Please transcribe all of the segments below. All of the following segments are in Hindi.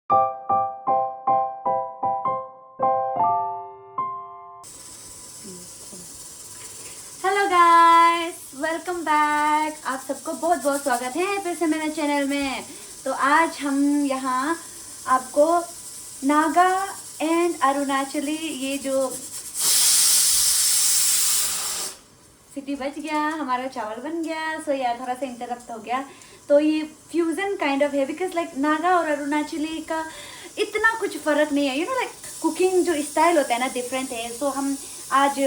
Hello guys, welcome back. आप सबको बहुत बहुत स्वागत है फिर से मेरे चैनल में। तो आज हम यहाँ आपको नागा एंड अरुणाचली ये जो सिटी बच गया, हमारा चावल बन गया। सो यार थोड़ा सा इंटरप्ट हो गया। तो ये फ्यूजन काइंड ऑफ है बिकॉज लाइक नागा और अरुणाचली का इतना कुछ फर्क नहीं है। लाइक कुकिंग जो स्टाइल होता है ना डिफरेंट है। सो हम आज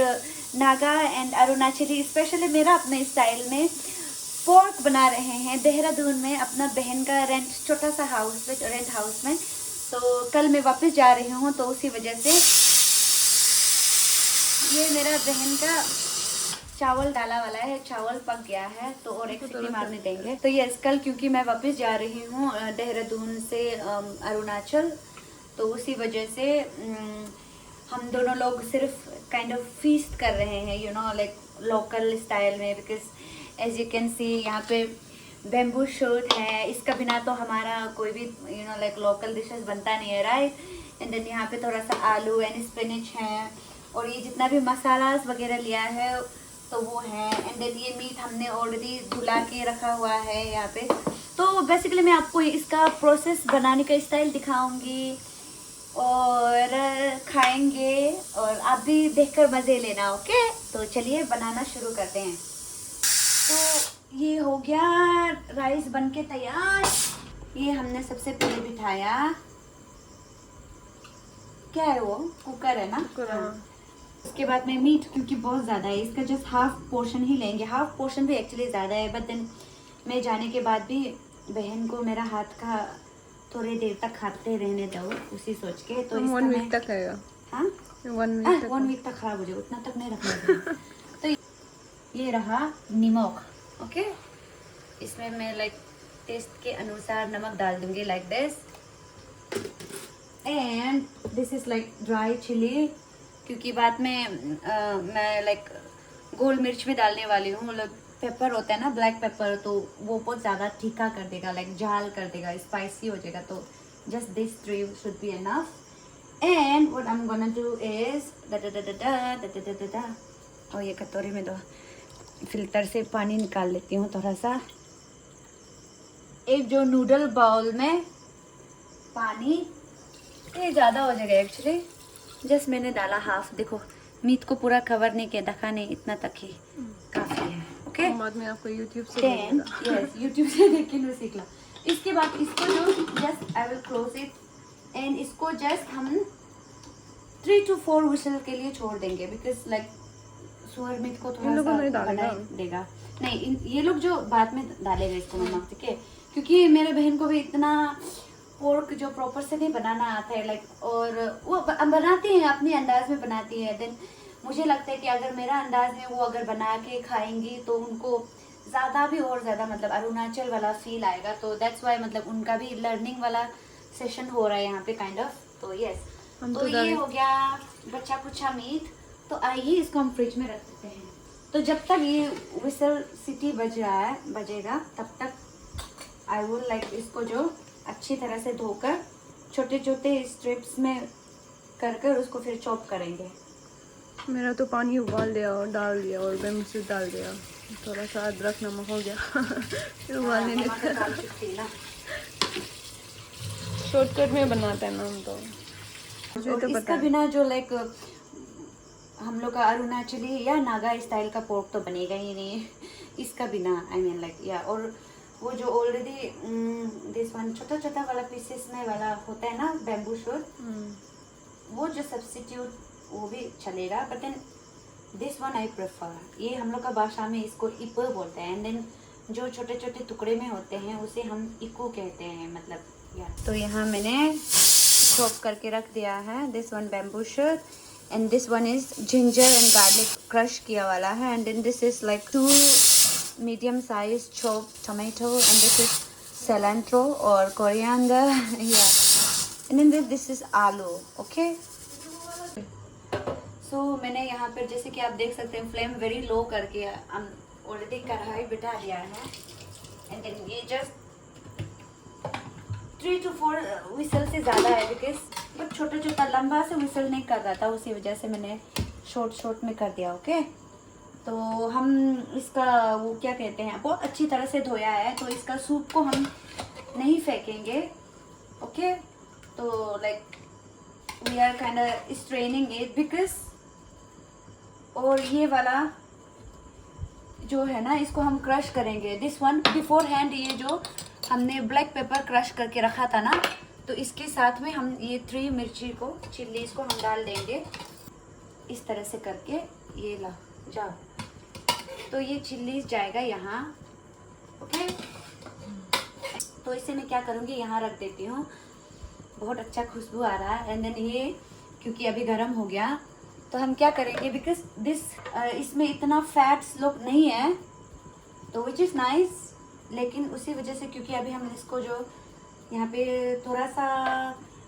नागा एंड अरुणाचली स्पेशली मेरा अपने स्टाइल में पोर्क बना रहे हैं देहरादून में, अपना बहन का छोटा सा रेंट हाउस में। तो कल मैं वापस जा रही हूँ, तो उसी वजह से ये मेरा बहन का चावल डाला वाला है, चावल पक गया है तो और एक सीटी मारने देंगे। तो यस, कल क्योंकि मैं वापस जा रही हूँ देहरादून से अरुणाचल, तो उसी वजह से हम दोनों लोग सिर्फ काइंड ऑफ फीस्ट कर रहे हैं लाइक लोकल स्टाइल में। Because as you can see यहाँ पे बेम्बू शूट है, इसका बिना तो हमारा कोई भी लाइक लोकल डिशेस बनता नहीं है, राइट। एंड देन यहाँ पे थोड़ा सा आलू एंड स्पिनच है, और ये जितना भी मसालास वगैरह लिया है तो वो है। एंड देन ये मीट हमने ऑलरेडी धुला के रखा हुआ है यहाँ पे। तो बेसिकली मैं आपको इसका प्रोसेस बनाने का स्टाइल दिखाऊंगी और खाएंगे, और आप भी देखकर मज़े लेना, ओके। तो चलिए बनाना शुरू करते हैं। तो ये हो गया राइस बन के तैयार। ये हमने सबसे पहले बिठाया, क्या है वो, कुकर है ना। उसके बाद में मीट, क्योंकि बहुत ज़्यादा है, इसका जस्ट हाफ पोर्शन ही लेंगे। हाफ पोर्शन भी एक्चुअली ज़्यादा है, बट देन मैं जाने के बाद भी बहन को मेरा हाथ का थोड़ी देर तक खाते रहने दो, उसी सोच के। तो 1 वीक तक है। हाँ, 1 वीक तक खराब हो जाए, उतना तक नहीं रखना। तो ये रहा नमक, ओके। इसमें मैं लाइक टेस्ट के अनुसार नमक डाल दूंगी, like this. And this is like dry chilli, क्योंकि बाद में मैं लाइक गोल मिर्च भी डालने वाली हूँ। मतलब पेपर होता है ना, ब्लैक पेपर, तो वो बहुत ज़्यादा तीखा कर देगा, लाइक झाल कर देगा, स्पाइसी हो जाएगा। तो just this 3 should be enough. And what I am gonna do is और ये कटोरी में दो फिल्टर से पानी निकाल लेती हूँ थोड़ा सा। एक जो नूडल बाउल में पानी, ये ज़्यादा हो जाएगा एक्चुअली, जस्ट मैंने डाला हाफ। देखो मीट को पूरा कवर नहीं किया, ढका नहीं, इतना तक ही काफ़ी है, ओके। बाद में आपको यूट्यूब से यस, यूट्यूब से देख के मैं सीख ला। इसके बाद इसको जो just I will close it, and इसको जस्ट हम 3 to 4 विसल के लिए छोड़ देंगे, बिकॉज लाइक सुअर मीट को थोड़ा सा बना देगा। नहीं, ये लोग जो बाद में डालेगा इसको नमक, ठीक है, क्योंकि मेरे बहन को भी इतना पोर्क जो प्रॉपर से नहीं बनाना आता है, लाइक, और वो बनाती हैं अपने अंदाज में बनाती है। देन मुझे लगता है कि अगर मेरा अंदाज में वो अगर बना के खाएंगी तो उनको ज़्यादा भी और ज़्यादा मतलब अरुणाचल वाला फील आएगा। तो दैट्स वाई मतलब उनका भी लर्निंग वाला सेशन हो रहा है यहाँ पे काइंड ऑफ। तो यस, तो ये हो गया बच्चा कुछा मीट। तो आइए इसको हम फ्रिज में रख देते हैं। तो जब तक ये विसल सिटी बजेगा तब तक आई वुड लाइक इसको जो अच्छी तरह से धोकर छोटे छोटे स्ट्रिप्स में कर उसको फिर चॉप करेंगे। मेरा तो पानी उबाल दिया और डाल दिया और बेम्बू डाल दिया, थोड़ा सा अदरक नमक हो गया। फिर उबालने लगा। शॉर्टकट में बनाते हैं ना हम तो। मुझे तो इसका बिना जो लाइक हम लोग का अरुणाचली या नागा स्टाइल का पोर्क तो बनेगा ही नहीं इसका बिना, आई मीन लाइक या। और वो जो ऑलरेडी दिस वन छोटा छोटा वाला पीसेस में वाला होता है ना बैम्बू शूट, वो जो सब्स्टिट्यूट वो भी चलेगा, but then this one I prefer. ये हम लोग का भाषा में इसको इप बोलते हैं। एंड देन जो छोटे छोटे टुकड़े में होते हैं उसे हम इको कहते हैं, मतलब या। तो यहाँ मैंने चॉप करके रख दिया है this one bamboo shoot, and this one is ginger and garlic crush किया वाला है। And then this is like 2 medium size chopped tomato, and this is cilantro or coriander, yeah. And then this is aloo, okay. So मैंने यहाँ पर जैसे कि आप देख सकते हैं फ्लेम वेरी लो करके ऑलरेडी कढ़ाई बिठा दिया है। एंड देन ये जस्ट 3 to 4 विसल से ज़्यादा है, बिकॉज बट छोटा छोटा लंबा से विसल नहीं कर रहा था, उसी वजह से मैंने शॉर्ट में कर दिया। ओके, तो हम इसका वो क्या कहते हैं, बहुत अच्छी तरह से धोया है, तो इसका सूप को हम नहीं फेंकेंगे। ओके, तो like we are kind of straining it because, और ये वाला जो है ना इसको हम क्रश करेंगे। दिस वन बिफोर हैंड, ये जो हमने ब्लैक पेपर क्रश करके रखा था ना, तो इसके साथ में हम ये 3 मिर्ची को, चिल्लीज को हम डाल देंगे इस तरह से करके। ये ला जाओ, तो ये चिल्लीज जाएगा यहाँ। ओके, तो इसे मैं क्या करूँगी, यहाँ रख देती हूँ। बहुत अच्छा खुशबू आ रहा है। एंड देन ये क्योंकि अभी गर्म हो गया, तो हम क्या करेंगे, बिकॉज दिस इसमें इतना फैट्स लोग नहीं है, तो विच इज़ नाइस। लेकिन उसी वजह से, क्योंकि अभी हम इसको जो यहाँ पे थोड़ा सा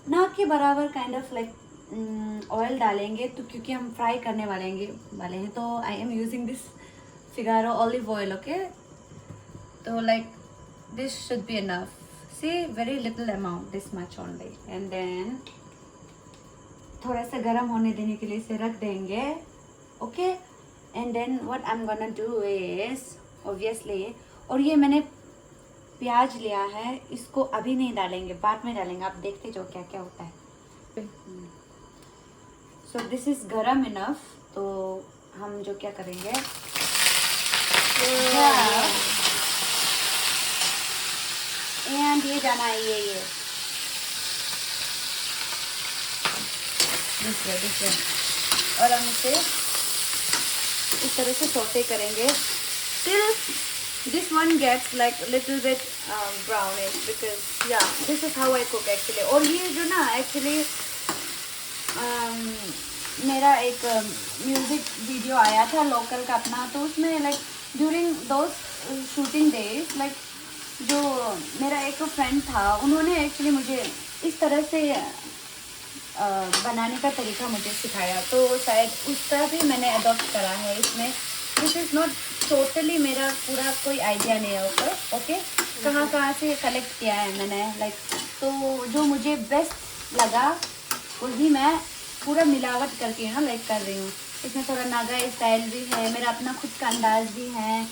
नाक के बराबर काइंड ऑफ लाइक ऑयल डालेंगे, तो क्योंकि हम फ्राई करने वाले हैं, तो I am using this Figaro olive oil. Okay, तो like this should be enough, see very little amount, this much only. And then थोड़ा सा गर्म होने देने के लिए इसे रख देंगे। Okay, and then what I am gonna do is obviously, और ये मैंने प्याज लिया है, इसको अभी नहीं डालेंगे, बाद में डालेंगे, आप देखते जाओ क्या क्या होता है। सो दिस इज गरम इनफ, तो हम जो क्या करेंगे, एंड ये जाना है, ये दिस और हम इसे इस तरह से सौटे करेंगे till this one gets like little bit brownish, because yeah, this is how I cook actually। और ये जो ना एक्चुअली मेरा एक म्यूजिक वीडियो आया था लोकल का अपना, तो उसमें like during those shooting days, like जो मेरा एक फ्रेंड था, उन्होंने एक्चुअली मुझे इस तरह से बनाने का तरीका मुझे सिखाया, तो शायद उसका भी मैंने अडॉप्ट करा है इसमें। दिस इज़ नॉट टोटली मेरा पूरा कोई आइडिया नहीं है ऊपर। ओके, कहाँ से कलेक्ट किया है मैंने, लाइक तो जो मुझे बेस्ट लगा वही मैं पूरा मिलावट करके ना लाइक कर रही हूँ। इसमें थोड़ा नागा स्टाइल भी है, मेरा अपना खुद का अंदाज भी है,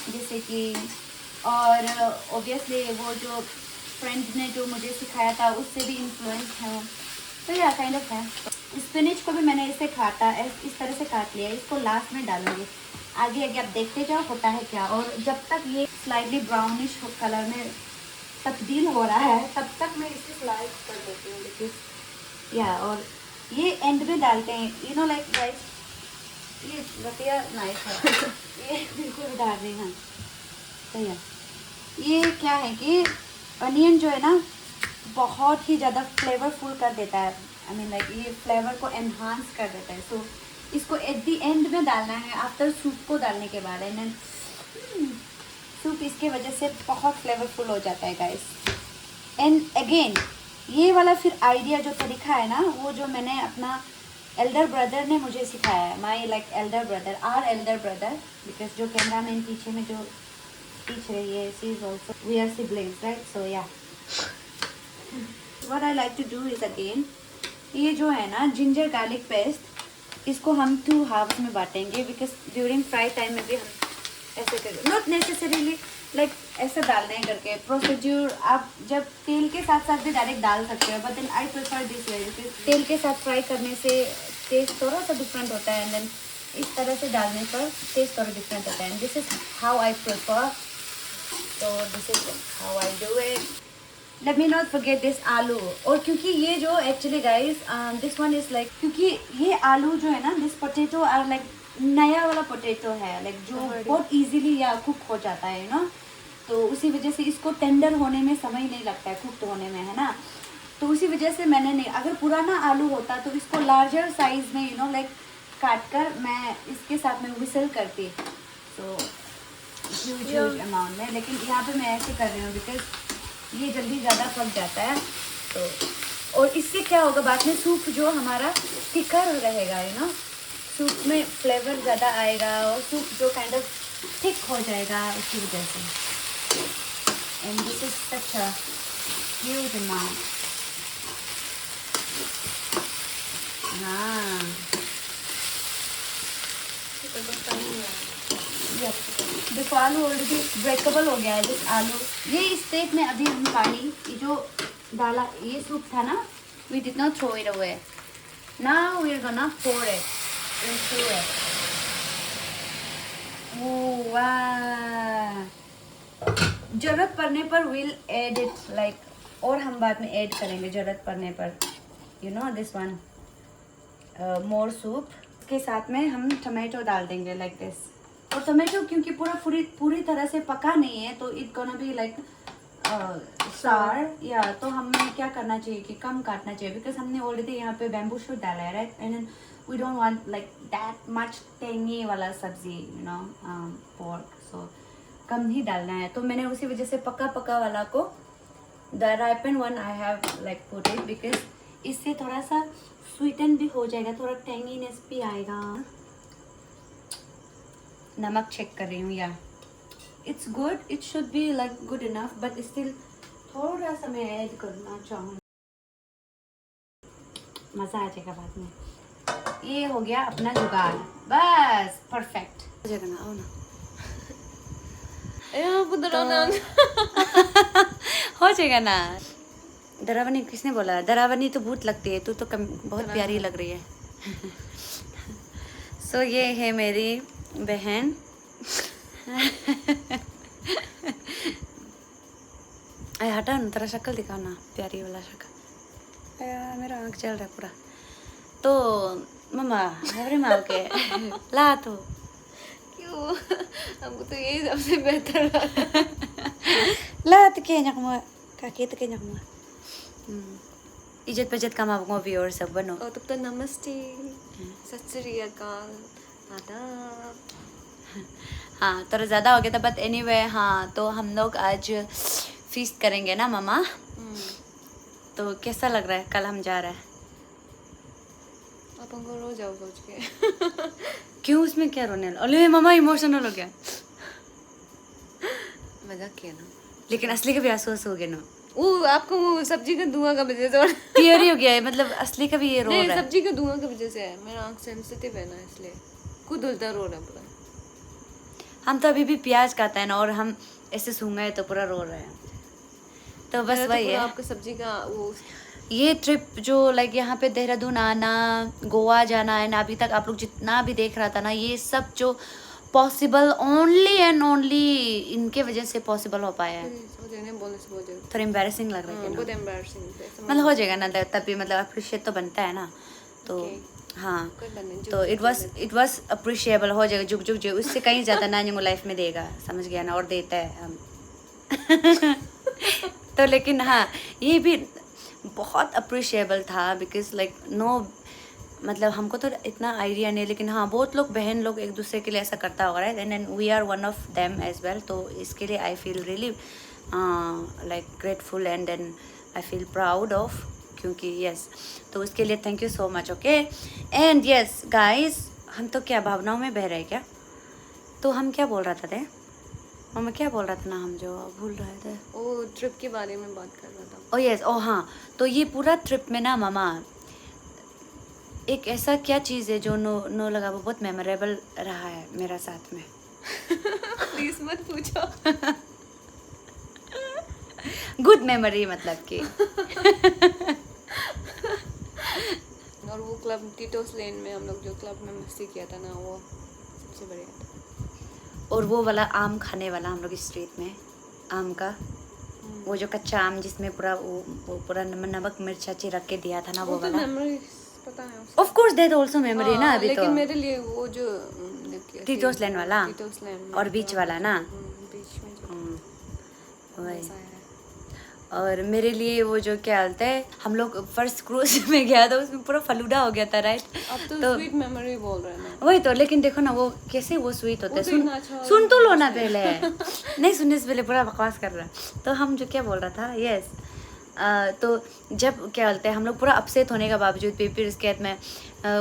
जैसे कि, और ऑब्वियसली वो जो फ्रेंड ने जो मुझे सिखाया था उससे भी इन्फ्लुएंस है, तो यह काइंड ऑफ है। स्पिनिच को भी मैंने इसे काटा, इस तरह से काट लिया, इसको लास्ट में डालूंगी। आगे आप देखते जाओ होता है क्या, और जब तक ये स्लाइटली ब्राउनिश कलर में तब्दील हो रहा है, तब तक मैं इसे स्लाइड कर देती हूँ, लेकिन या और ये एंड में डालते हैं, यू नो लाइक गाइस, ये रतिया नाइस है। ये बिल्कुल डाल रही हैं, तो ये क्या है कि अनियन जो है ना बहुत ही ज़्यादा फ्लेवरफुल कर देता है, आई मीन लाइक ये फ्लेवर को एनहांस कर देता है। सो इसको एट दी एंड में डालना है, आफ्टर सूप को डालने के बाद, एंड सूप इसके वजह से बहुत फ्लेवरफुल हो जाता है गाइस। एंड अगेन ये वाला फिर आइडिया जो तरीका है ना, वो जो मैंने अपना एल्डर ब्रदर ने मुझे सिखाया है, my like elder brother, our elder brother, because जो कैमरा मैन पीछे में जो पीछ रही है, she is also, we are siblings right, so yeah what I like to do is again, ये जो है ना जिंजर गार्लिक पेस्ट, इसको हम 2 हाफ्स में बांटेंगे, बिकॉज ड्यूरिंग फ्राई टाइम में भी हम ऐसे करेंगे, नॉट नेसेसरीली लाइक ऐसे डालने करके प्रोसीड्यूर, आप जब तेल के साथ साथ भी डायरेक्ट डाल सकते हो, but then I prefer this way, because तेल के साथ फ्राई करने से टेस्ट थोड़ा सा डिफरेंट होता है, एंड देन इस तरह से डालने पर टेस्ट थोड़ा डिफरेंट होता है, this is how I prefer, तो this is how I do it. Let me not forget this aloo, और क्योंकि ये जो actually guys this one is like, क्योंकि ये आलू जो है ना, दिस पोटैटो आर लाइक नया वाला पोटैटो है, लाइक जो बहुत इजीली या कुक हो जाता है ना, तो उसी वजह से इसको टेंडर होने में समय नहीं लगता है, कुक होने में, है ना, तो उसी वजह से मैंने नहीं, अगर पुराना आलू होता तो इसको लार्जर साइज में यू नो लाइक काट कर मैं इसके साथ में विसल करती, तो ह्यूज अमाउंट में, लेकिन यहाँ पे मैं ऐसे कर रही हूँ बिकॉज ये जल्दी ज़्यादा पक जाता है, तो और इससे क्या होगा बाद में, सूप जो हमारा थिकर रहेगा, यू नो, सूप में फ्लेवर ज़्यादा आएगा, और सूप जो काइंड ऑफ थिक हो जाएगा इसी वजह से। And this is such a huge amount. हाँ देखो आलू ऑलरेडी ब्रेकेबल हो गया है। जिस आलू ये स्टेट में अभी हम पानी ये जो डाला ये सूप था ना, we did not throw it away. Now we're gonna pour it into it. Oh wow! जरूरत पड़ने पर we'll add it like, और हम बाद में ऐड करेंगे जरूरत पड़ने पर, you know this one more soup। के साथ में हम टमाटो डाल देंगे like this। और टमाटो क्योंकि पूरी तरह से पका नहीं है तो it gonna be like sour या तो हमें क्या करना चाहिए कि कम काटना चाहिए, बिकॉज हमने ऑलरेडी यहाँ पे बैम्बू शूट डाला है right, and we don't want like that much tangy वाला सब्जी यू नो पोर्क, सो कम ही डालना है। तो मैंने उसी वजह से पका वाला को the ripen one I have like put it, because इससे थोड़ा सा स्वीटन भी हो जाएगा, थोड़ा टेंगीनेस भी आएगा। नमक चेक कर रही हूँ या it's good, it should be like good enough, but still थोड़ा सा मैं ऐड करना चाहूँ, मज़ा आ जाएगा बाद में। ये हो गया अपना जुगाड़, बस परफेक्ट हो जाएगा ना। आओ ना हो जाएगा ना। दरावनी किसने बोला? दरावनी तो भूत लगती है, तू तो बहुत प्यारी लग रही है। सो ये है मेरी बहन। अरे हटा ना, तेरा शक्ल दिखाओ ना, प्यारी वाला शक्ल। मेरा आँख चल रहा है पूरा। तो मम्मा हमारे माँ के ला तो क्यों, हमको तो यही सबसे बेहतर लगा। ला तो के नकमा काके तो के नकमा इज्जत बजत का माँ भी और सब बनो। और तब तो नमस्ते, सत श्री अकाल, आदाब। हाँ थोड़ा ज़्यादा हो गया था, बट एनीवे हाँ, तो हम लोग आज फीस्ट करेंगे ना मामा। तो कैसा लग रहा है? कल हम जा रहे हैं। आप हमको रो जाओ सोच के। क्यों, उसमें क्या रोने? अरे मामा इमोशनल हो गया। मजाक किया ना, लेकिन असली का भी आंसू हो गया ना। वो आपको वो सब्जी का धुआं का वजह से क्लियर हो गया है, मतलब असली का भी ये रो नहीं, रहा है। सब्जी का धुआं की वजह से है। मेरा आँख सेंसिटिव है ना, इसलिए खुद उल्टा रो रहा है पूरा। हम तो अभी भी प्याज खाता है ना, और हम ऐसे सूंघे तो पूरा रो रहे हैं। तो बस वही है आपका सब्जी का वो। ये ट्रिप जो लाइक यहाँ पे देहरादून आना, गोवा जाना है ना, अभी तक आप लोग जितना भी देख रहा था ना, ये सब जो पॉसिबल ओनली एंड ओनली इनके वजह से पॉसिबल हो पाया है। थोड़ा एम्बैरेसिंग लग रहा है ना, बहुत एम्बैरेसिंग, मतलब हो जाएगा ना तभी, मतलब अप्रिशिएट तो बनता है ना। तो हाँ, तो इट वाज अप्रिशिएबल हो जाएगा, जुग जुग जो उससे कहीं ज़्यादा ना जो लाइफ में देगा, समझ गया ना, और देता है हम। तो लेकिन हाँ ये भी बहुत अप्रिशिएबल था, बिकॉज लाइक नो, मतलब हमको तो इतना आइडिया नहीं, लेकिन हाँ बहुत लोग बहन लोग एक दूसरे के लिए ऐसा करता होगा right, and we are one of them as well. तो इसके लिए I feel really like grateful and then I feel proud of, क्योंकि यस, तो उसके लिए thank you so much. Okay and yes guys, हम तो क्या भावनाओं में बह रहे क्या? तो हम क्या बोल रहा था मम्मा, क्या बोल रहा था ना, हम जो भूल रहे थे, वो ट्रिप के बारे में बात कर रहा था। ओ यस, ओ हाँ, तो ये पूरा ट्रिप में ना मामा एक ऐसा क्या चीज़ है जो नो लगा, वो बहुत मेमोरेबल रहा है मेरा साथ में। प्लीज मत पूछो। गुड मेमोरी मतलब कि। और वो क्लब टीटोस लेन में हम लोग जो क्लब में मस्ती किया था ना, वो सबसे बढ़िया था। और वो वाला आम खाने वाला हम लोग स्ट्रीट में, आम का वो जो कच्चा आम जिसमें पूरा वो पूरा नमक मिर्चा रख के दिया था ना, वो वाला पता है। Of course that also memory ना। अभी लेकिन तो मेरे लिए वो जो टीटोस लैंड वाला और बीच वाला ना, बीच में जो वही। और मेरे लिए वो जो क्या बोलते हैं, हम लोग फर्स्ट क्रूज में गया था, उसमें पूरा फलूदा हो गया था राइट। अब तो स्वीट मेमोरी बोल रहे हैं ना, वही तो, लेकिन देखो ना वो कैसे वो स्वीट होता है। सुन तो लो ना पहले। नहीं सुनने से पहले पूरा बकवास कर रहा। तो हम जो क्या बोल रहा था, यस तो जब क्या बोलते हैं, हम लोग पूरा अपसेट होने के बावजूद भी फिर उसके बाद में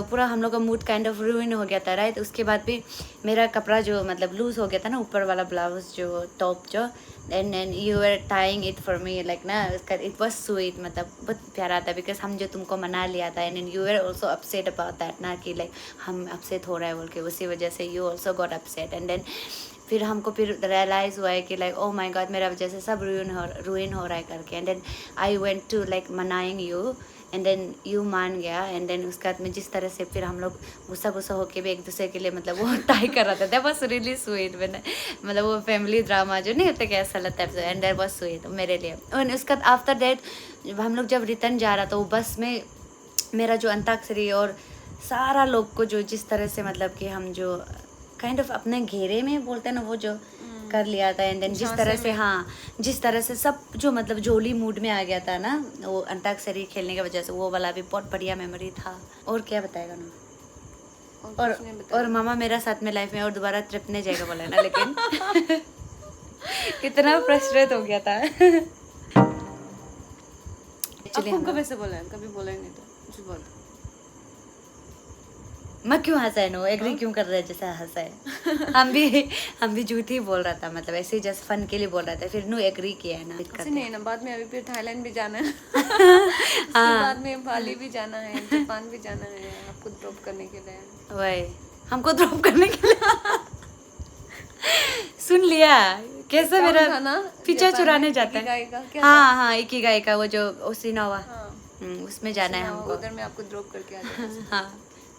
पूरा हम लोग का मूड काइंड ऑफ रूइन हो गया था राइट। उसके बाद भी मेरा कपड़ा जो मतलब लूज़ हो गया था ना, ऊपर वाला ब्लाउज जो टॉप जो, and you are tying it for me like ना, इट वाज स्वीट, मतलब बहुत प्यारा था बिकॉज हम जो तुमको मना लिया था and you are also upset about that ना, कि लाइक हम अपसेट हो रहा है बोल के, उसी वजह से you also got upset. And then फिर हमको फिर रियलाइज़ हुआ है कि लाइक ओह माय गॉड मेरा वजह से सब रुइन हो रहा है करके। And then I went to like मनाइंग यू एंड देन यू मान गया। एंड देन उसके बाद में जिस तरह से फिर हम लोग गुस्सा गुस्सा होके भी एक दूसरे के लिए मतलब वो टाई कर रहा था, दैट वाज रियली स्वीट। मैंने मतलब वो फैमिली ड्रामा जो नहीं होता कैसा लगता है, एंड दैट वाज स्वीट मेरे लिए। और उसके बाद आफ्टर दैट हम लोग जब रिटर्न जा रहा था वो बस में मेरा जो अंताक्षरी और सारा लोग को जो जिस तरह से मतलब कि हम जो काइंड ऑफ अपने घेरे में बोलते हैं ना वो जो कर लिया था। एंड देन जिस तरह से हाँ जिस तरह से सब जो मतलब जोली मूड में आ गया था ना वो अंताक्षरी खेलने की वजह से, वो वाला भी बहुत बढ़िया मेमोरी था। और क्या बताएगा ना, और मामा मेरा साथ में लाइफ में और दोबारा ट्रिप नहीं जाएगा बोला ना, लेकिन कितना फ्रस्ट्रेट हो गया था। आपको कब ऐसे बोला है? कभी बोला ही नहीं था, कुछ बोल। मैं क्यों हंसा है नो, एग्री क्यों कर रहा है जैसा हंसा है। हम भी झूठ ही बोल रहा था, मतलब ऐसे ही जस्ट फन के लिए बोल रहा था, फिर नो एग्री किया है ना। ऐसे नहीं ना, बाद में अभी फिर थाईलैंड भी जाना है। उसके बाद में बाली भी जाना है, जापान भी जाना है आपको ड्रॉप करने के लिए। वही हमको ड्रॉप करने के लिए। सुन लिया कैसे मेरा पीछा चुराने जाता है। हाँ हाँ इकिगाई का वो जो ओसिनावा, उसमें जाना है हमको, उधर में आपको ड्रॉप करके आ जाएगा। हाँ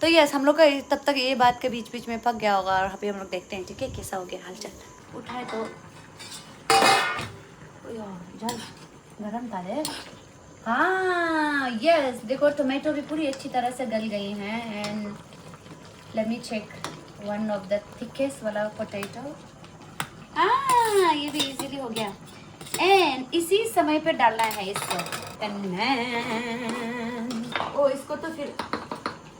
तो यस हम लोग का तब तक ये बात के बीच बीच में पक गया होगा, और अभी हम लोग देखते हैं ठीक है कैसा हो गया हालचाल। उठाए तो जल गरम था रे। हाँ यस देखो टोमेटो भी पूरी अच्छी तरह से गल गई हैं। And let me check one of the thickest वाला पोटैटो। हाँ ये भी इजीली हो गया। एंड इसी समय पे डालना है इसको। ओ इसको तो फिर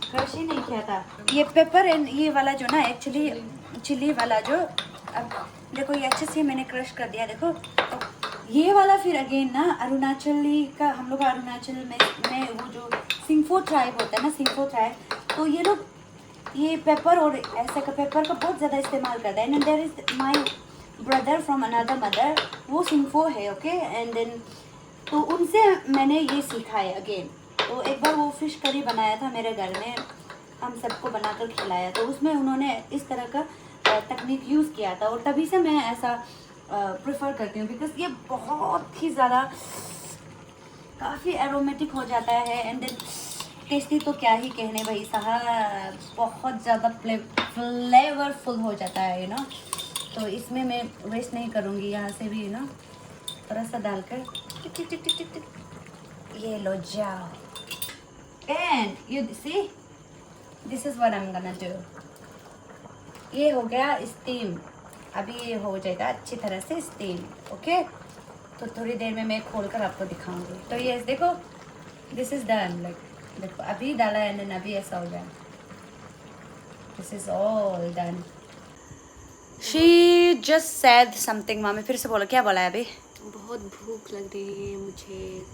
क्रश ही नहीं किया था। ये पेपर एंड ये वाला जो ना एक्चुअली चिली वाला जो, अब देखो ये अच्छे से मैंने क्रश कर दिया देखो। ये वाला फिर अगेन ना अरुणाचली का, हम लोग अरुणाचल में वो जो सिंगफो ट्राइब होता है ना, सिंगफो ट्राइब, तो ये लोग ये पेपर और ऐसे का पेपर का बहुत ज़्यादा इस्तेमाल करता है। And there is my brother from another mother, वो सिंगफो है ओके। एंड देन तो उनसे मैंने ये सीखा है अगेन। तो एक बार वो फिश करी बनाया था मेरे घर में, हम सबको बनाकर खिलाया, तो उसमें उन्होंने इस तरह का तकनीक यूज़ किया था, और तभी से मैं ऐसा प्रेफर करती हूँ बिकॉज ये बहुत ही ज़्यादा काफ़ी एरोमेटिक हो जाता है। एंड देन टेस्टी तो क्या ही कहने भाई साहब, बहुत ज़्यादा फ्लेवरफुल हो जाता है यू नो। तो इसमें मैं वेस्ट नहीं करूँगी, यहाँ से भी यू नो थोड़ा सा डालकर टिक टिक टिक टिक टिक टिक ये लो जाओ। And you see this is what I am gonna do. ये हो गया स्टीम, अभी ये हो जाएगा अच्छी तरह से स्टीम ओके। तो थोड़ी देर में मैं खोल कर आपको दिखाऊंगी। तो ये देखो दिस इज डन, लाइक देखो अभी डाला है एंड अभी ऐसा हो गया, this is all done. She just said something, मामी फिर से बोलो, क्या बोला है अभी? बहुत भूख लग रही है मुझे,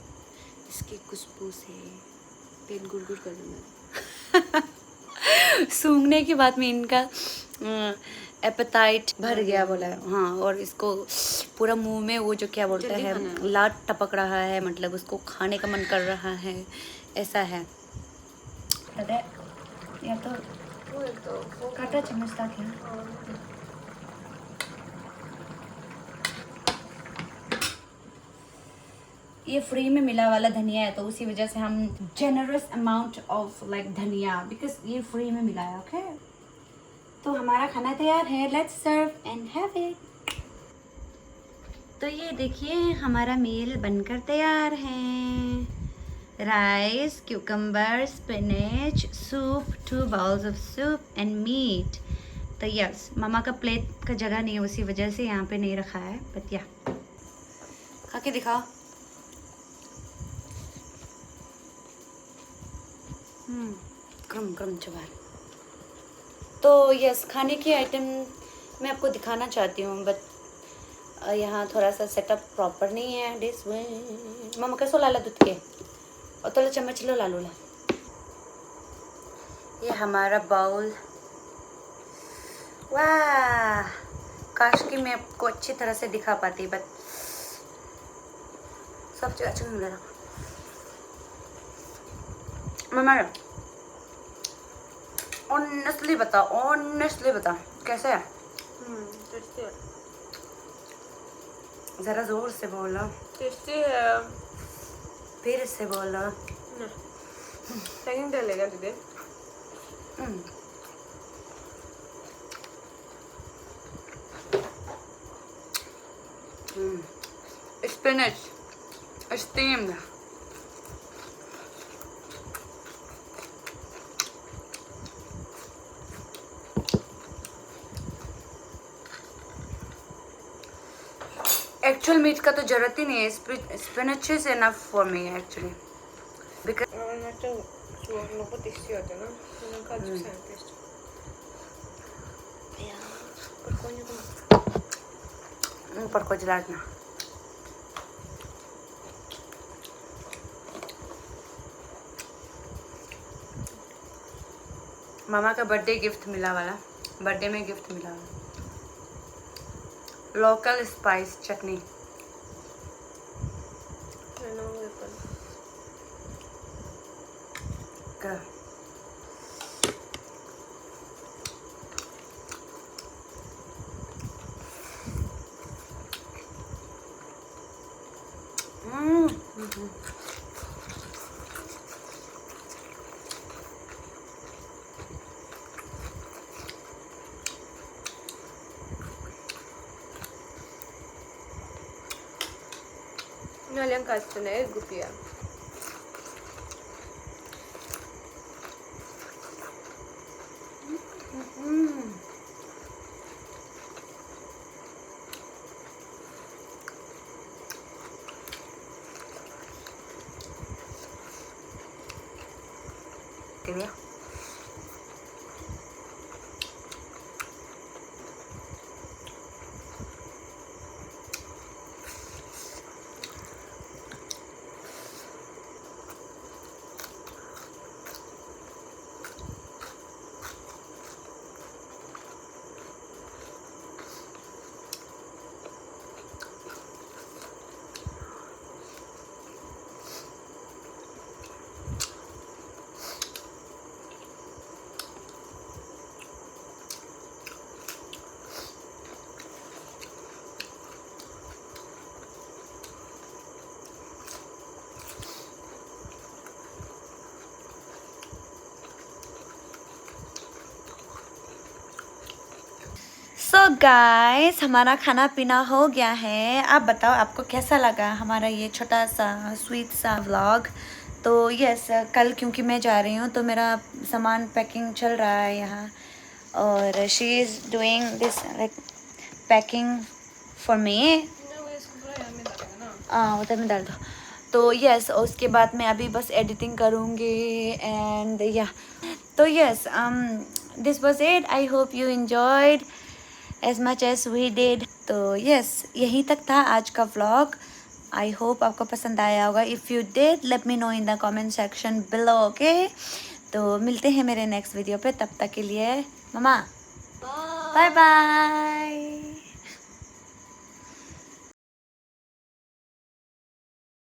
इसकी खुशबू से पेट गुड़गुड़ कर दूंगा। सूंघने के बाद में इनका एपेटाइट भर गया बोला है। हाँ और इसको पूरा मुंह में वो जो क्या बोलते हैं लाट टपक रहा है, मतलब उसको खाने का मन कर रहा है, ऐसा है। या तो काटा चम्मच था क्या? ये फ्री में मिला वाला धनिया है, तो उसी वजह से हम जेनरस अमाउंट ऑफ लाइक धनिया, बिकॉज ये फ्री में मिला है ओके। तो हमारा खाना तैयार है, let's serve and have it. तो ये देखिए हमारा मील बनकर तैयार है। Rice, cucumber, spinach, soup, 2 bowls of soup and meat. तो यस मामा का प्लेट का जगह नहीं है, उसी वजह से यहाँ पे नहीं रखा है, बट या खा के दिखाओ। क्रम क्रम चबार। तो यस खाने की आइटम मैं आपको दिखाना चाहती हूँ, बट यहाँ थोड़ा सा सेटअप प्रॉपर नहीं है। डिस मामा कैसो लाला दूध के और थोड़ा चम्मच लो लालू ला। ये हमारा बाउल, वाह काश कि मैं आपको अच्छी तरह से दिखा पाती, बट सब जगह अच्छा मिल रहा। मम्मा ऑनेस्टली बता कैसे है? टेस्टी है। जरा जोर से बोलो। टेस्टी है। फिर से बोलो। सेकंड डलेगा दीदी। Spinach steamed. एक्चुअल मीट का तो जरूरत ही नहीं है, spinach is enough for me actually because Macam suah nopo tasty होता है ना, मैंने कहा अच्छा है टेस्ट। या perkonya tuh ऊपर को जला देना। मामा का बर्थडे गिफ्ट मिला वाला, बर्थडे में गिफ्ट मिला वाला लोकल स्पाइस चटनी। मैंने वो पर का Ngalang kasto na gupia. Quería. So guys हमारा खाना पीना हो गया है। आप बताओ आपको कैसा लगा हमारा ये छोटा सा स्वीट सा व्लॉग। तो यस कल क्योंकि मैं जा रही हूँ तो मेरा सामान पैकिंग चल रहा है यहाँ, और she is doing this like packing for me. वो तो मैं डाल दो। तो यस उसके बाद मैं अभी बस एडिटिंग करूँगी एंड या तो yes this was it. I hope you enjoyed as much as we did। तो yes यहीं तक था आज का vlog। आई होप आपको पसंद आया होगा। If you did let me know in the comment section below okay. तो मिलते हैं मेरे नेक्स्ट वीडियो पे, तब तक के लिए मम्मा बाय बाय।